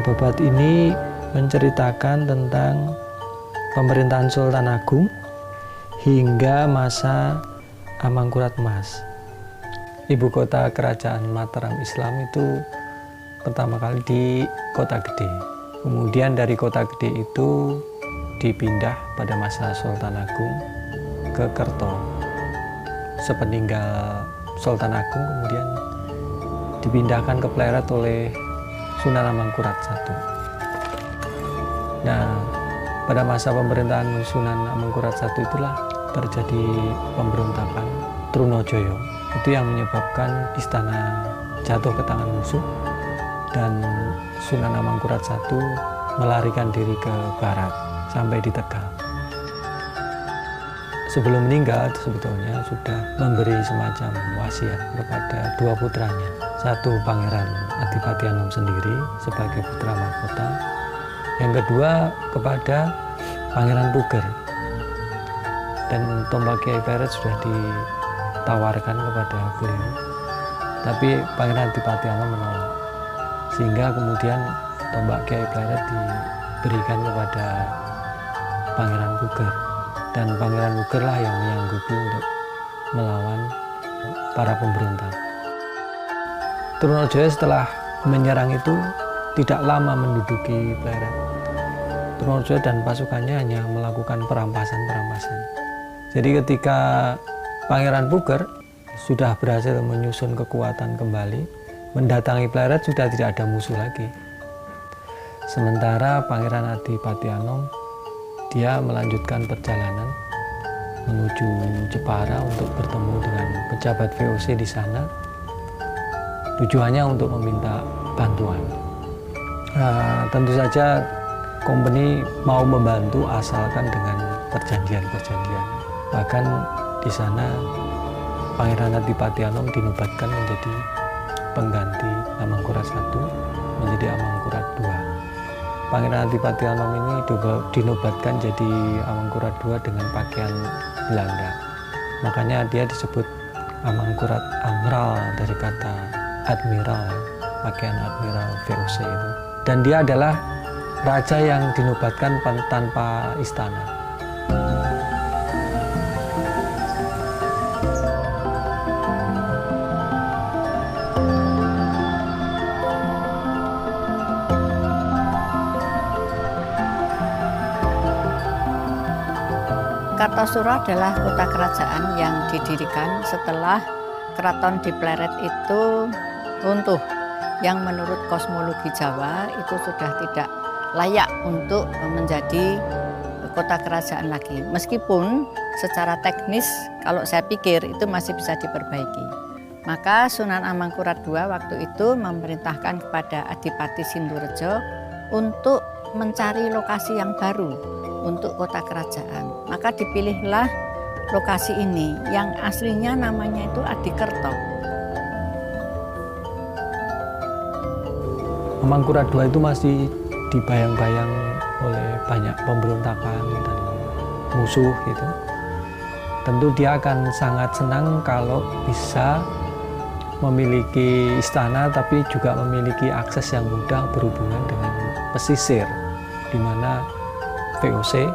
babat ini menceritakan tentang pemerintahan Sultan Agung hingga masa Amangkurat Mas. Ibu kota kerajaan Mataram Islam itu pertama kali di Kota Gede. Kemudian dari Kota Gede itu dipindah pada masa Sultan Agung ke Kerto. Sepeninggal Sultan Agung kemudian dipindahkan ke Pleret oleh Sunan Amangkurat I. Nah, pada masa pemerintahan Sunan Amangkurat I itulah terjadi pemberontakan Trunojoyo. Itu yang menyebabkan istana jatuh ke tangan musuh dan Sunan Amangkurat I melarikan diri ke barat sampai di Tegal. Sebelum meninggal sebetulnya sudah memberi semacam wasiat kepada dua putranya. Satu Pangeran Adipati Anom sendiri sebagai putra mahkota. Yang kedua kepada Pangeran Puger. Dan tombak Kiai Pleret sudah ditawarkan kepada beliau. Tapi Pangeran Adipati Anom menolak. Sehingga kemudian tombak Kiai Pleret diberikan kepada Pangeran Puger. Dan Pangeran Puger lah yang menyanggupi untuk melawan para pemberontak. Trunojoyo setelah menyerang itu tidak lama menduduki Pleret. Trunojoyo dan pasukannya hanya melakukan perampasan-perampasan. Jadi ketika Pangeran Puger sudah berhasil menyusun kekuatan kembali, mendatangi Pleret sudah tidak ada musuh lagi. Sementara Pangeran Adipati Anom dia melanjutkan perjalanan menuju Jepara untuk bertemu dengan pejabat VOC di sana. Tujuannya untuk meminta bantuan. Nah, tentu saja company mau membantu asalkan dengan perjanjian-perjanjian. Bahkan di sana Pangeran Adipati Anom dinobatkan menjadi pengganti Amangkurat I menjadi Amangkurat II. Pangeran Adipati Anom ini dinobatkan jadi Amangkurat II dengan pakaian Belanda. Makanya dia disebut Amangkurat Amral dari kata admiral, pakaian admiral VOC itu. Dan dia adalah raja yang dinobatkan tanpa istana. Kartosuro adalah kota kerajaan yang didirikan setelah keraton di Pleret itu runtuh, yang menurut kosmologi Jawa itu sudah tidak layak untuk menjadi kota kerajaan lagi. Meskipun secara teknis kalau saya pikir itu masih bisa diperbaiki. Maka Sunan Amangkurat II waktu itu memerintahkan kepada Adipati Sindurejo untuk mencari lokasi yang baru untuk kota kerajaan. Maka dipilihlah lokasi ini yang aslinya namanya itu Adikerto. Amangkurat II itu masih dibayang-bayang oleh banyak pemberontakan dan musuh gitu. Tentu dia akan sangat senang kalau bisa memiliki istana tapi juga memiliki akses yang mudah berhubungan dengan pesisir, di mana VOC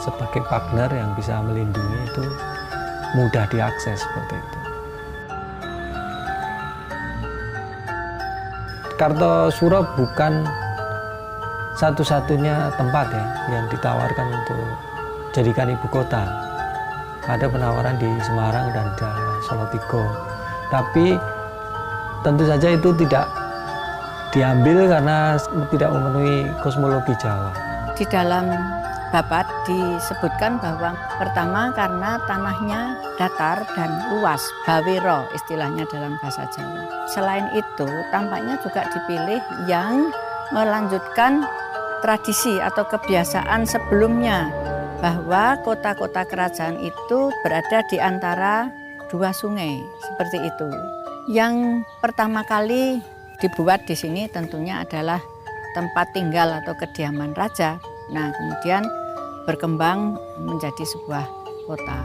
sebagai partner yang bisa melindungi itu mudah diakses seperti itu. Kartosuro bukan satu-satunya tempat ya yang ditawarkan untuk jadikan ibu kota. Ada penawaran di Semarang dan di Solotigo. Tapi tentu saja itu tidak diambil karena tidak memenuhi kosmologi Jawa. Di dalam babat disebutkan bahwa pertama karena tanahnya datar dan luas, bawiro istilahnya dalam bahasa Jawa. Selain itu tampaknya juga dipilih yang melanjutkan tradisi atau kebiasaan sebelumnya, bahwa kota-kota kerajaan itu berada di antara dua sungai, seperti itu. Yang pertama kali dibuat di sini tentunya adalah tempat tinggal atau kediaman raja. Nah, kemudian berkembang menjadi sebuah kota.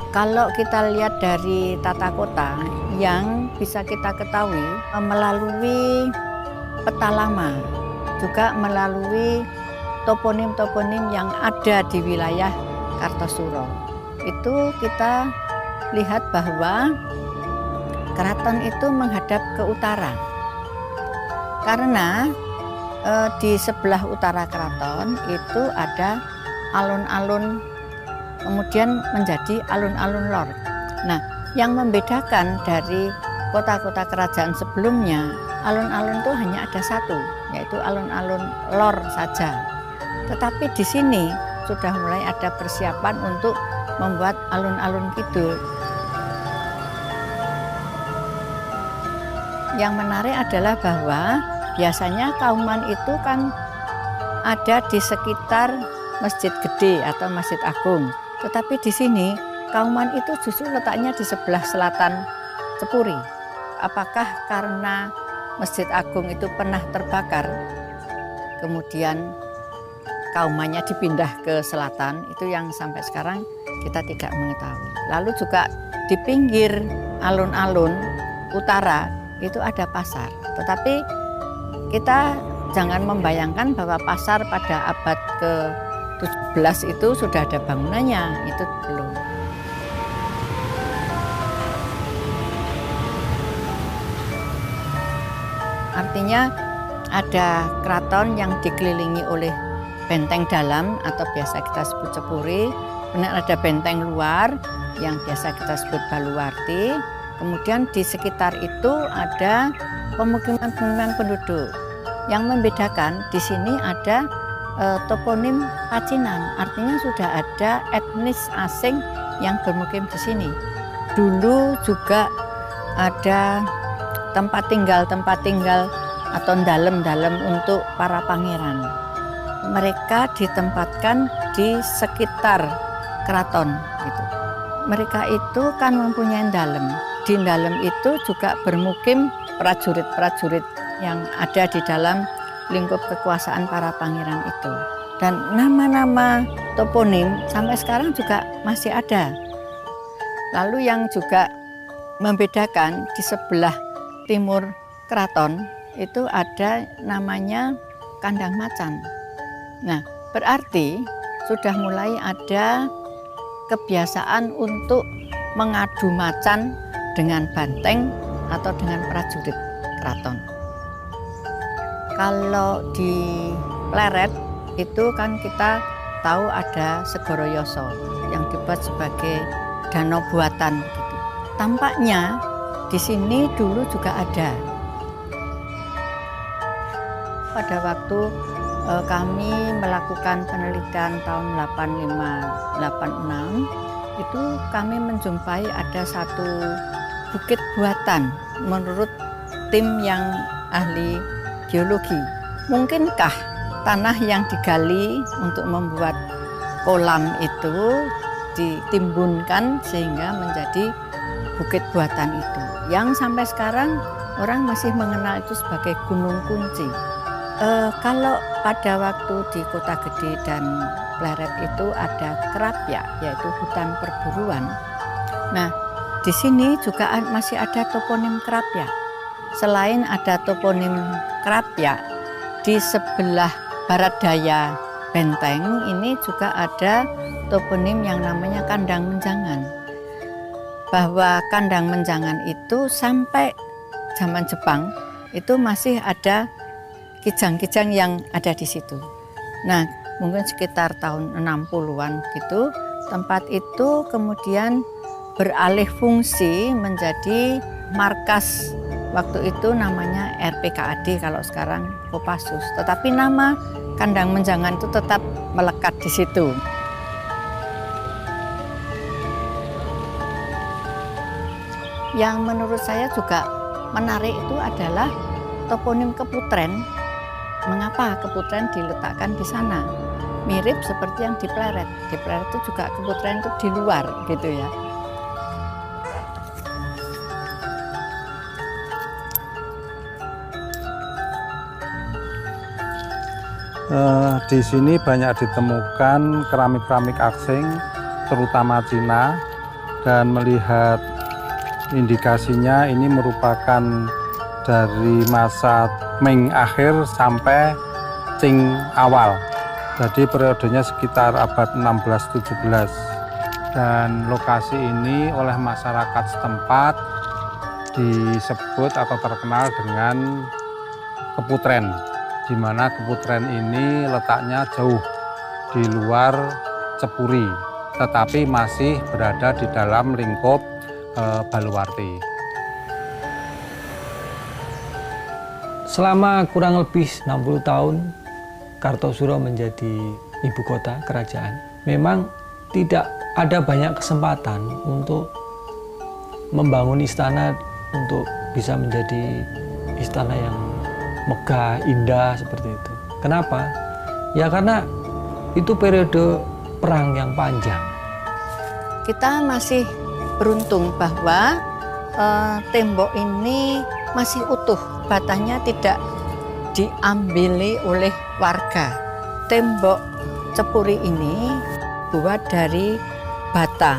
Kalau kita lihat dari tata kota yang bisa kita ketahui melalui peta lama, juga melalui toponim-toponim yang ada di wilayah Kartosuro, itu kita lihat bahwa keraton itu menghadap ke utara. Karena di sebelah utara keraton itu ada alun-alun, kemudian menjadi alun-alun lor. Nah, yang membedakan dari kota-kota kerajaan sebelumnya, alun-alun itu hanya ada satu, yaitu alun-alun lor saja. Tetapi di sini sudah mulai ada persiapan untuk membuat alun-alun kidul. Yang menarik adalah bahwa biasanya Kauman itu kan ada di sekitar Masjid Gede atau Masjid Agung. Tetapi di sini Kauman itu justru letaknya di sebelah selatan Cepuri. Apakah karena Masjid Agung itu pernah terbakar, kemudian Kaumannya dipindah ke selatan, itu yang sampai sekarang kita tidak mengetahui. Lalu juga di pinggir alun-alun utara itu ada pasar. Tetapi kita jangan membayangkan bahwa pasar pada abad ke-17 itu sudah ada bangunannya, itu belum. Artinya ada keraton yang dikelilingi oleh benteng dalam atau biasa kita sebut Cepuri, kemudian ada benteng luar yang biasa kita sebut Baluwarti, kemudian di sekitar itu ada pemukiman-pemukiman penduduk. Yang membedakan di sini ada toponim Pacinan, artinya sudah ada etnis asing yang bermukim di sini. Dulu juga ada tempat tinggal atau dalem-dalem untuk para pangeran. Mereka ditempatkan di sekitar keraton gitu. Mereka itu kan mempunyai dalem. Di dalem itu juga bermukim prajurit-prajurit yang ada di dalam lingkup kekuasaan para pangeran itu. Dan nama-nama toponim sampai sekarang juga masih ada. Lalu yang juga membedakan di sebelah timur keraton itu ada namanya Kandang Macan. Nah, berarti sudah mulai ada kebiasaan untuk mengadu macan dengan banteng atau dengan prajurit keraton. Kalau di Pleret itu kan kita tahu ada Segoro Yoso yang dibuat sebagai danau buatan gitu. Tampaknya di sini dulu juga ada. Pada waktu kami melakukan penelitian tahun 85-86 itu kami menjumpai ada satu bukit buatan menurut tim yang ahli geologi. Mungkinkah tanah yang digali untuk membuat kolam itu ditimbunkan sehingga menjadi bukit buatan itu, yang sampai sekarang orang masih mengenal itu sebagai Gunung Kunci. Kalau pada waktu di Kota Gede dan Pleret itu ada Kerapia, yaitu hutan perburuan. Nah, di sini juga masih ada toponim Kerapia. Selain ada toponim Kerapia, di sebelah barat daya benteng ini juga ada toponim yang namanya Kandang Menjangan. Bahwa Kandang Menjangan itu sampai zaman Jepang itu masih ada kijang-kijang yang ada di situ. Nah, mungkin sekitar tahun 60-an gitu, tempat itu kemudian beralih fungsi menjadi markas. Waktu itu namanya RPKAD, kalau sekarang Kopassus. Tetapi nama Kandang Menjangan itu tetap melekat di situ. Yang menurut saya juga menarik itu adalah toponim Keputren. Mengapa Keputren diletakkan di sana? Mirip seperti yang di Pleret. Di Pleret itu juga Keputren itu di luar gitu ya. Di sini banyak ditemukan keramik-keramik asing, terutama Cina, dan melihat indikasinya ini merupakan dari masa Ming akhir sampai Qing awal. Jadi periodenya sekitar abad 16-17. Dan lokasi ini oleh masyarakat setempat disebut atau terkenal dengan Keputren, di mana Keputren ini letaknya jauh di luar Cepuri, tetapi masih berada di dalam lingkup Baluwarti. Selama kurang lebih 60 tahun Kartosuro menjadi ibu kota kerajaan, memang tidak ada banyak kesempatan untuk membangun istana untuk bisa menjadi istana yang megah, indah seperti itu. Kenapa? Ya karena itu periode perang yang panjang. Kita masih beruntung bahwa tembok ini masih utuh, batanya tidak diambili oleh warga. Tembok Cepuri ini buat dari bata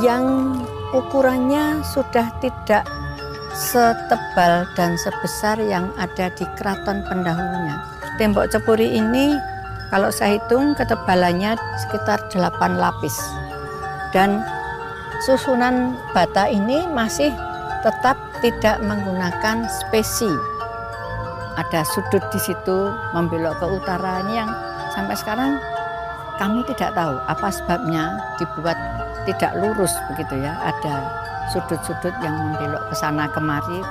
yang ukurannya sudah tidak setebal dan sebesar yang ada di keraton pendahulunya. Tembok Cepuri ini kalau saya hitung ketebalannya sekitar 8 lapis. Dan susunan bata ini masih tetap tidak menggunakan spesi. Ada sudut di situ membelok ke utara, ini yang sampai sekarang kami tidak tahu apa sebabnya dibuat tidak lurus begitu ya. Ada sudut-sudut yang membelok ke sana kemari.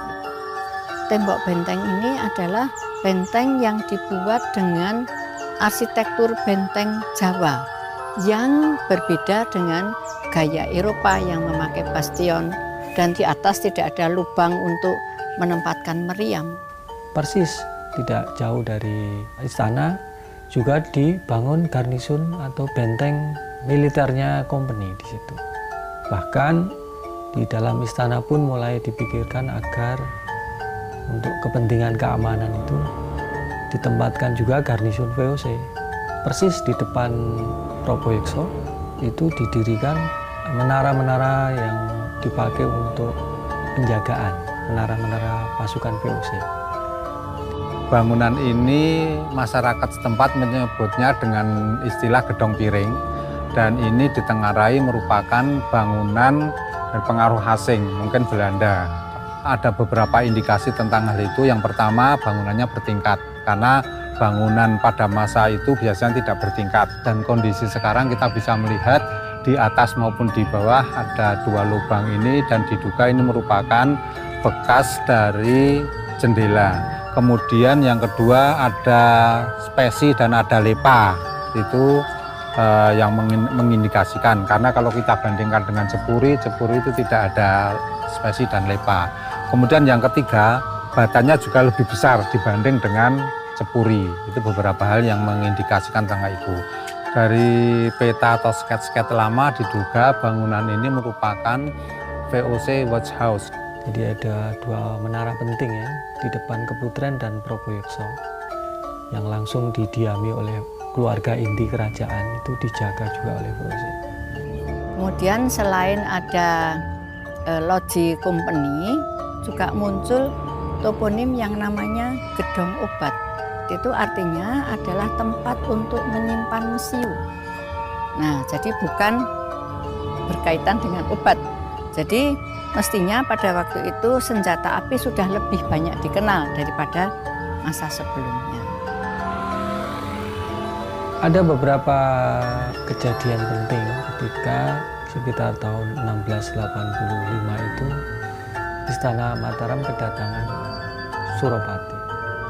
Tembok benteng ini adalah benteng yang dibuat dengan arsitektur benteng Jawa yang berbeda dengan gaya Eropa yang memakai bastion dan di atas tidak ada lubang untuk menempatkan meriam. Persis tidak jauh dari istana juga dibangun garnisun atau benteng militernya company di situ. Bahkan di dalam istana pun mulai dipikirkan agar untuk kepentingan keamanan itu ditempatkan juga garnisun VOC. Persis di depan Proboyekso itu didirikan menara-menara yang dipakai untuk penjagaan, menara-menara pasukan VOC. Bangunan ini masyarakat setempat menyebutnya dengan istilah gedong piring, dan ini ditengarai merupakan bangunan dari pengaruh asing, mungkin Belanda. Ada beberapa indikasi tentang hal itu. Yang pertama, bangunannya bertingkat, karena bangunan pada masa itu biasanya tidak bertingkat, dan kondisi sekarang kita bisa melihat di atas maupun di bawah ada 2 lubang ini, dan diduga ini merupakan bekas dari jendela. Kemudian yang kedua ada spesi dan ada lepa, itu yang mengindikasikan, karena kalau kita bandingkan dengan Cepuri itu tidak ada spesi dan lepa. Kemudian yang ketiga, batanya juga lebih besar dibanding dengan Cepuri. Itu beberapa hal yang mengindikasikan tentang itu. Dari peta atau sket-sket lama diduga bangunan ini merupakan VOC Watch House. Jadi ada 2 menara penting ya di depan Keputren dan Proboyekso yang langsung didiami oleh keluarga inti kerajaan, itu dijaga juga oleh VOC. Kemudian selain ada loji company, juga muncul toponim yang namanya Gedong Obat. Itu artinya adalah tempat untuk menyimpan mesiu. Nah, jadi bukan berkaitan dengan obat. Jadi mestinya pada waktu itu senjata api sudah lebih banyak dikenal daripada masa sebelumnya. Ada beberapa kejadian penting ketika sekitar tahun 1685 itu Istana Mataram kedatangan Suropati,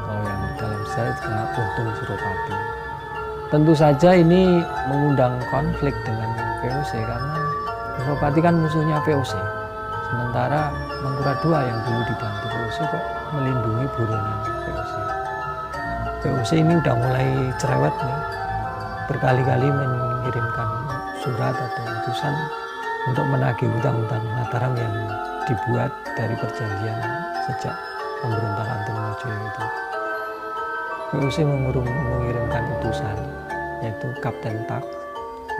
kalau yang dalam sejarah dikenal Untung Suropati. Tentu saja ini mengundang konflik dengan VOC karena Suropati kan musuhnya VOC. Sementara Mangkurat II yang dulu dibantu VOC kok melindungi buronan VOC. VOC ini udah mulai cerewet nih, berkali-kali mengirimkan surat atau utusan untuk menagih hutang-hutang Mataram yang dibuat dari perjanjian sejak pemberontakan Trunojoyo itu. VOC mengirimkan utusan, yaitu Kapten Tak.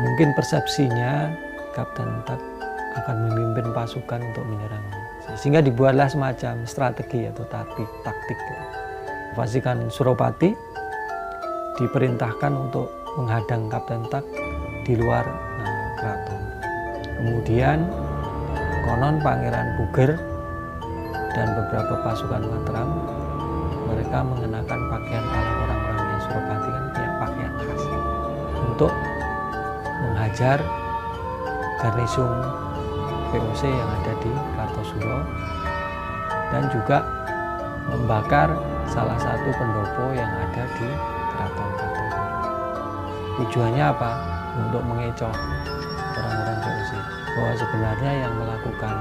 Mungkin persepsinya Kapten Tak akan memimpin pasukan untuk menyerang. Sehingga dibuatlah semacam strategi atau taktik. Pasukan Suropati diperintahkan untuk menghadang Kapten Tak di luar keraton. Kemudian konon Pangeran Puger dan beberapa pasukan Mataram mereka mengenakan pakaian ala orang-orangnya Suropati, kan punya pakaian khas untuk menghajar garnisun VOC yang ada di Kartosuro dan juga membakar salah satu pendopo yang ada di Keraton Kartosuro. Tujuannya apa? Untuk mengecoh orang-orang VOC bahwa sebenarnya yang melakukan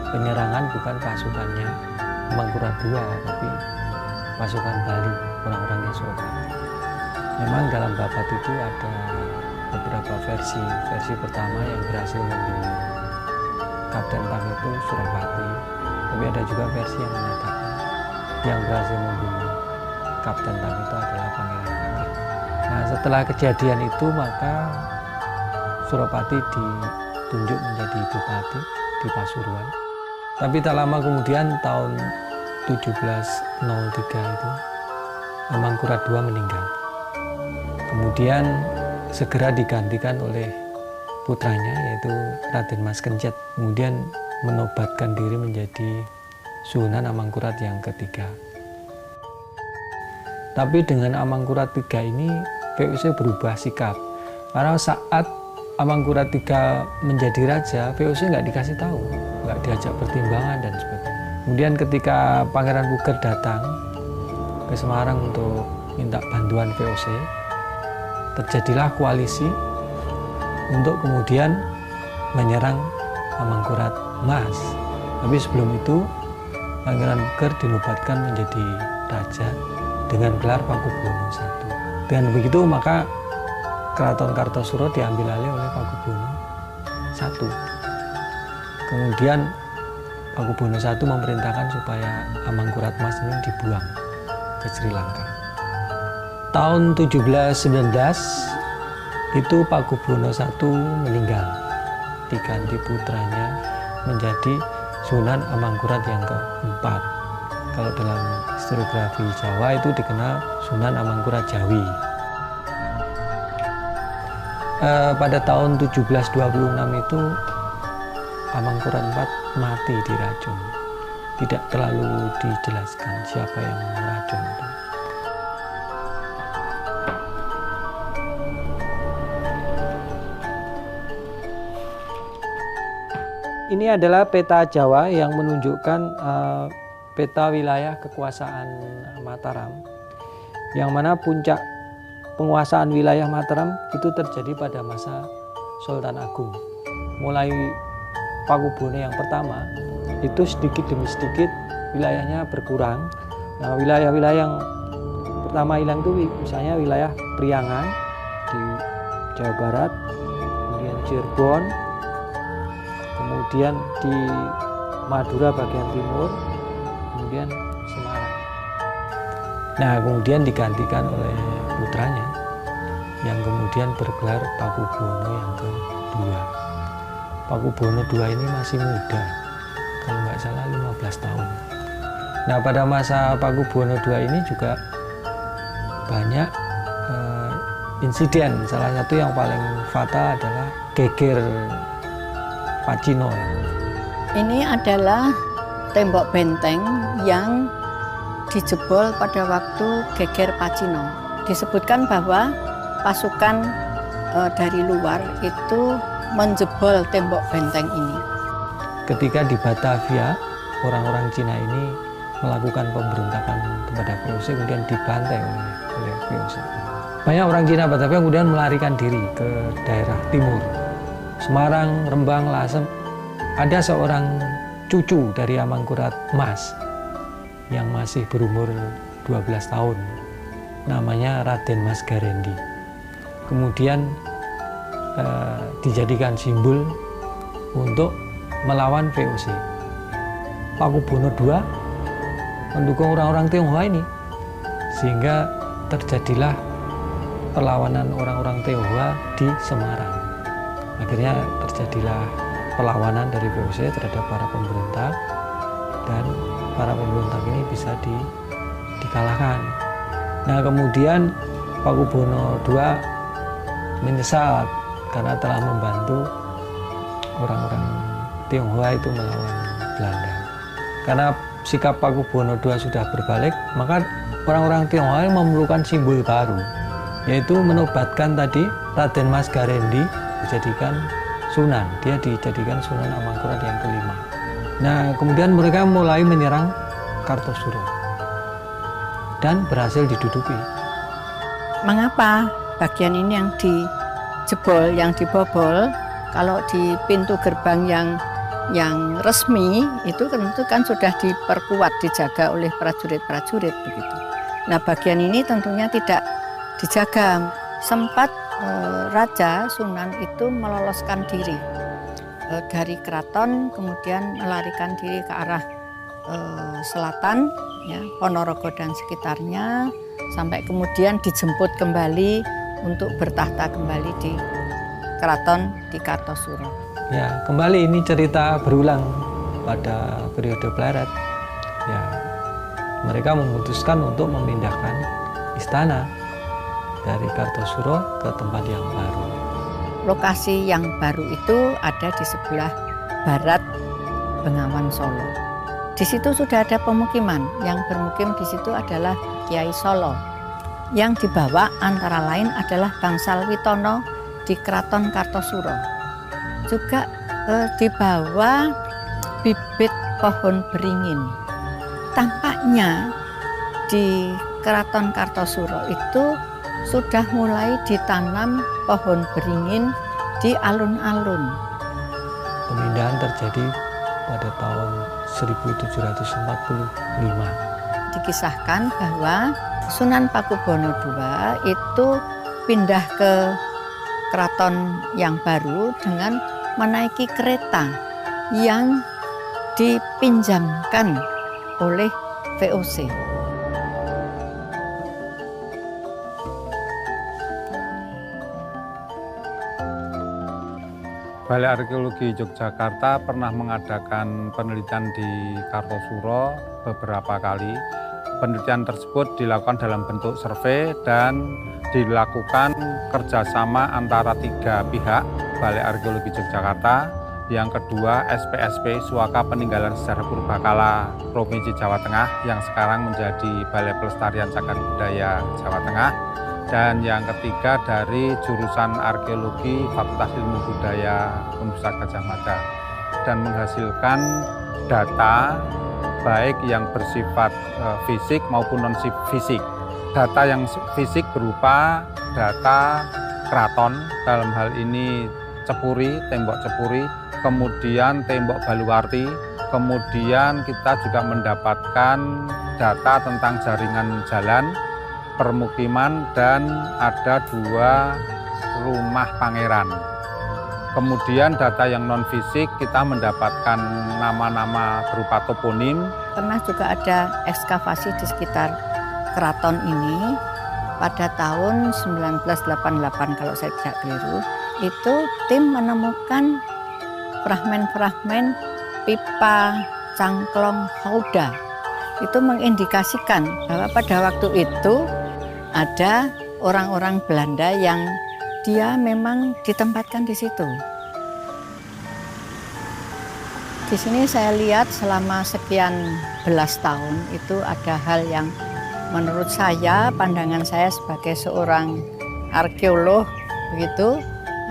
penyerangan bukan pasukannya Amangkurat II, tapi pasukan Bali, orang-orangnya Suropati. Memang dalam babat itu ada beberapa versi. Versi pertama yang berhasil membunuh Kapten Tak itu Suropati, tapi ada juga versi yang menyatakan yang berhasil membunuh Kapten Tak itu adalah Pangeran Puger. Nah, setelah kejadian itu maka Suropati ditunjuk menjadi bupati di Pasuruan. Tapi tak lama kemudian tahun 1703 itu Amangkurat II meninggal. Kemudian segera digantikan oleh putranya yaitu Raden Mas Kencet. Kemudian menobatkan diri menjadi Sunan Amangkurat yang ketiga. Tapi dengan Amangkurat III ini VOC berubah sikap. Karena saat Amangkurat III menjadi raja, VOC nggak dikasih tahu, nggak diajak pertimbangan dan sebagainya. Kemudian ketika Pangeran Puger datang ke Semarang untuk minta bantuan VOC, terjadilah koalisi untuk kemudian menyerang Amangkurat Mas. Tapi sebelum itu Pangeran Puger dinobatkan menjadi raja dengan gelar Pakubuwono I. Dengan begitu maka Keraton Kartosuro diambil alih oleh Pakubuwono I. Kemudian Pakubuwono I memerintahkan supaya Amangkurat Mas ini dibuang ke Sri Lanka. Tahun 1719 itu Pakubuwono I meninggal, diganti putranya menjadi Sunan Amangkurat yang keempat. Kalau dalam historiografi Jawa itu dikenal Sunan Amangkurat Jawi. Pada tahun 1726 itu Amangkurat IV mati diracun. Tidak terlalu dijelaskan siapa yang meracun itu. Ini adalah peta Jawa yang menunjukkan peta wilayah kekuasaan Mataram, yang mana puncak penguasaan wilayah Mataram itu terjadi pada masa Sultan Agung. Mulai Pakubuwono yang pertama itu sedikit demi sedikit wilayahnya berkurang. Nah, wilayah-wilayah yang pertama hilang itu misalnya wilayah Priangan di Jawa Barat, kemudian Cirebon, kemudian di Madura bagian timur, kemudian Semarang. Nah, kemudian digantikan oleh putranya yang kemudian bergelar Pakubuwono yang kedua. Pakubuwono II ini masih muda, kalau nggak salah 15 tahun. Nah, pada masa Pakubuwono II ini juga banyak insiden. Salah satu yang paling fatal adalah geger Pacino. Ini adalah tembok benteng yang dijebol pada waktu geger Pacino. Disebutkan bahwa pasukan dari luar itu menjebol tembok benteng ini. Ketika di Batavia, orang-orang Cina ini melakukan pemberontakan kepada VOC, kemudian dibantai oleh VOC. Banyak orang Cina Batavia kemudian melarikan diri ke daerah timur, Semarang, Rembang, Lasem. Ada seorang cucu dari Amangkurat Mas yang masih berumur 12 tahun, namanya Raden Mas Garendi. Kemudian dijadikan simbol untuk melawan VOC. Pakubuwono II mendukung orang-orang Tionghoa ini, sehingga terjadilah perlawanan orang-orang Tionghoa di Semarang. Akhirnya terjadilah perlawanan dari VOC terhadap para pemberontak, dan para pemberontak ini bisa dikalahkan. Nah, kemudian Pakubono II menyesal karena telah membantu orang-orang Tionghoa itu melawan Belanda. Karena sikap Pakubono II sudah berbalik, maka orang-orang Tionghoa memerlukan simbol baru, yaitu menobatkan tadi Raden Mas Garendi dijadikan Sunan. Dia dijadikan Sunan Amangkurat yang kelima. Nah, kemudian mereka mulai menyerang Kartosuro dan berhasil diduduki. Mengapa bagian ini yang dijebol, yang dibobol? Kalau di pintu gerbang yang resmi itu kan sudah diperkuat, dijaga oleh prajurit-prajurit begitu. Nah, bagian ini tentunya tidak dijaga. Sempat Raja Sunan itu meloloskan diri dari keraton, kemudian melarikan diri ke arah selatan, ya, Ponorogo dan sekitarnya, sampai kemudian dijemput kembali untuk bertahta kembali di keraton di Kartosuro. Ya, kembali ini cerita berulang pada periode Pleret. Ya, mereka memutuskan untuk memindahkan istana dari Kartosuro ke tempat yang baru. Lokasi yang baru itu ada di sebelah barat Bengawan Solo. Di situ sudah ada pemukiman. Yang bermukim di situ adalah Kiai Solo. Yang dibawa antara lain adalah Bangsal Witono di Keraton Kartosuro. Juga dibawa bibit pohon beringin. Tampaknya di Keraton Kartosuro itu sudah mulai ditanam pohon beringin di alun-alun. Pemindahan terjadi pada tahun 1745. Dikisahkan bahwa Sunan Pakubono II itu pindah ke keraton yang baru dengan menaiki kereta yang dipinjamkan oleh VOC. Balai Arkeologi Yogyakarta pernah mengadakan penelitian di Kartosuro beberapa kali. Penelitian tersebut dilakukan dalam bentuk survei dan dilakukan kerjasama antara 3 pihak, Balai Arkeologi Yogyakarta, yang kedua SPSP Suaka Peninggalan Sejarah Purbakala Provinsi Jawa Tengah yang sekarang menjadi Balai Pelestarian Cagar Budaya Jawa Tengah, dan yang ketiga dari jurusan Arkeologi Fakultas Ilmu Budaya Universitas Gadjah Mada, dan menghasilkan data baik yang bersifat fisik maupun non-fisik. Data yang fisik berupa data keraton, dalam hal ini Cepuri, tembok Cepuri, kemudian tembok Baluwarti, kemudian kita juga mendapatkan data tentang jaringan jalan, permukiman, dan ada 2 rumah pangeran. Kemudian data yang non-fisik kita mendapatkan nama-nama berupa toponim. Pernah juga ada ekskavasi di sekitar keraton ini pada tahun 1988 kalau saya tidak keliru. Itu tim menemukan fragmen-fragmen pipa cangklong hauda. Itu mengindikasikan bahwa pada waktu itu ada orang-orang Belanda yang dia memang ditempatkan di situ. Di sini saya lihat selama sekian belas tahun itu ada hal yang menurut saya, pandangan saya sebagai seorang arkeolog begitu,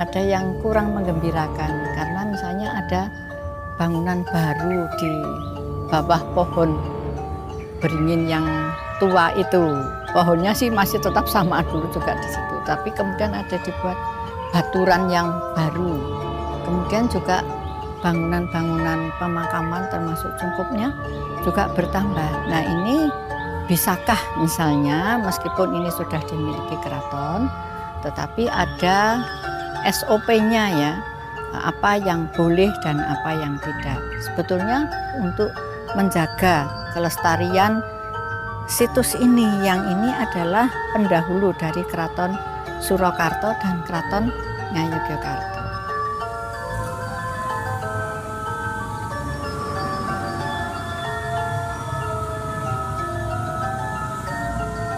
ada yang kurang menggembirakan karena misalnya ada bangunan baru di bawah pohon beringin yang tua itu. Pohonnya sih masih tetap sama dulu juga di situ, tapi kemudian ada dibuat baturan yang baru. Kemudian juga bangunan-bangunan pemakaman termasuk cungkupnya juga bertambah. Nah, ini bisakah misalnya meskipun ini sudah dimiliki keraton, tetapi ada SOP-nya ya, apa yang boleh dan apa yang tidak. Sebetulnya untuk menjaga kelestarian situs ini, yang ini adalah pendahulu dari Keraton Surakarta dan Keraton Ngayogyakarta.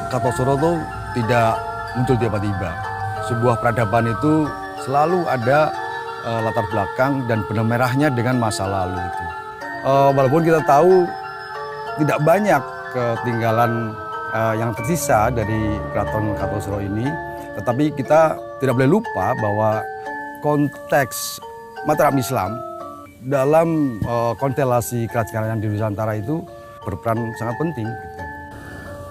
Kartosuro itu tidak muncul tiba-tiba. Sebuah peradaban itu selalu ada latar belakang dan benang merahnya dengan masa lalu itu. Walaupun kita tahu tidak banyak ketinggalan yang tersisa dari Keraton Kartosuro ini, tetapi kita tidak boleh lupa bahwa konteks Mataram Islam dalam konstelasi kerajaan di Nusantara itu berperan sangat penting.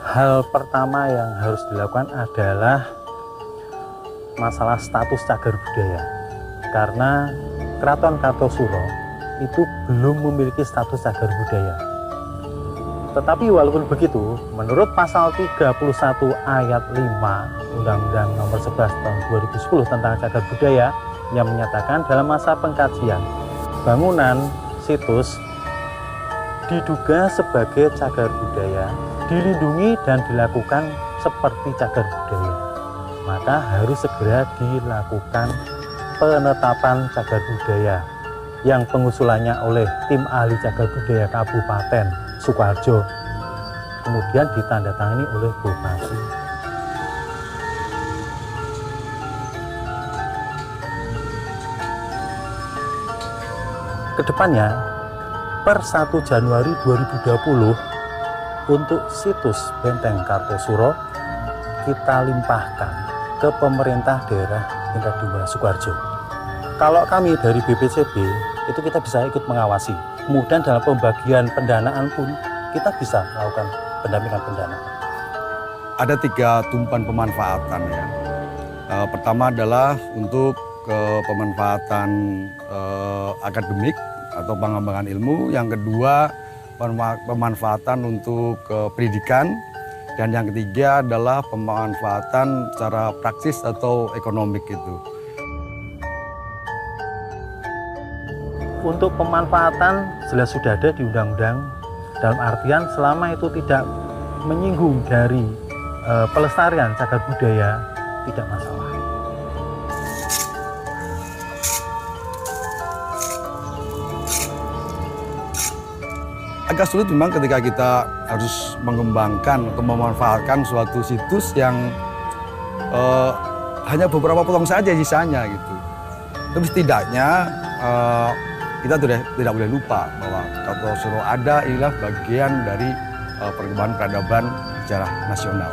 Hal pertama yang harus dilakukan adalah masalah status cagar budaya. Karena Keraton Kartosuro itu belum memiliki status cagar budaya. Tetapi walaupun begitu, menurut pasal 31 ayat 5 Undang-Undang Nomor 11 tahun 2010 tentang cagar budaya yang menyatakan dalam masa pengkajian bangunan situs diduga sebagai cagar budaya, dilindungi dan dilakukan seperti cagar budaya, maka harus segera dilakukan penetapan cagar budaya yang pengusulannya oleh tim ahli cagar budaya Kabupaten Sukoharjo, kemudian ditandatangani oleh Bupati. Kedepannya, per 1 Januari 2020, untuk situs Benteng Kartosuro kita limpahkan ke pemerintah daerah tingkat 2 Sukoharjo. Kalau kami dari BPCB itu kita bisa ikut mengawasi. Kemudian dalam pembagian pendanaan pun kita bisa melakukan pendampingan pendanaan. Ada 3 tumpuan pemanfaatan ya. Pertama adalah untuk pemanfaatan akademik atau pengembangan ilmu. Yang kedua pemanfaatan untuk pendidikan. Dan yang ketiga adalah pemanfaatan secara praksis atau ekonomik itu. Untuk pemanfaatan jelas sudah ada di undang-undang, dalam artian selama itu tidak menyinggung dari pelestarian cagar budaya, tidak masalah. Agak sulit memang ketika kita harus mengembangkan atau memanfaatkan suatu situs yang hanya beberapa potong saja sisanya gitu. Tapi setidaknya kita tidak boleh lupa bahwa Kartosuro ada ialah bagian dari perkembangan peradaban sejarah nasional.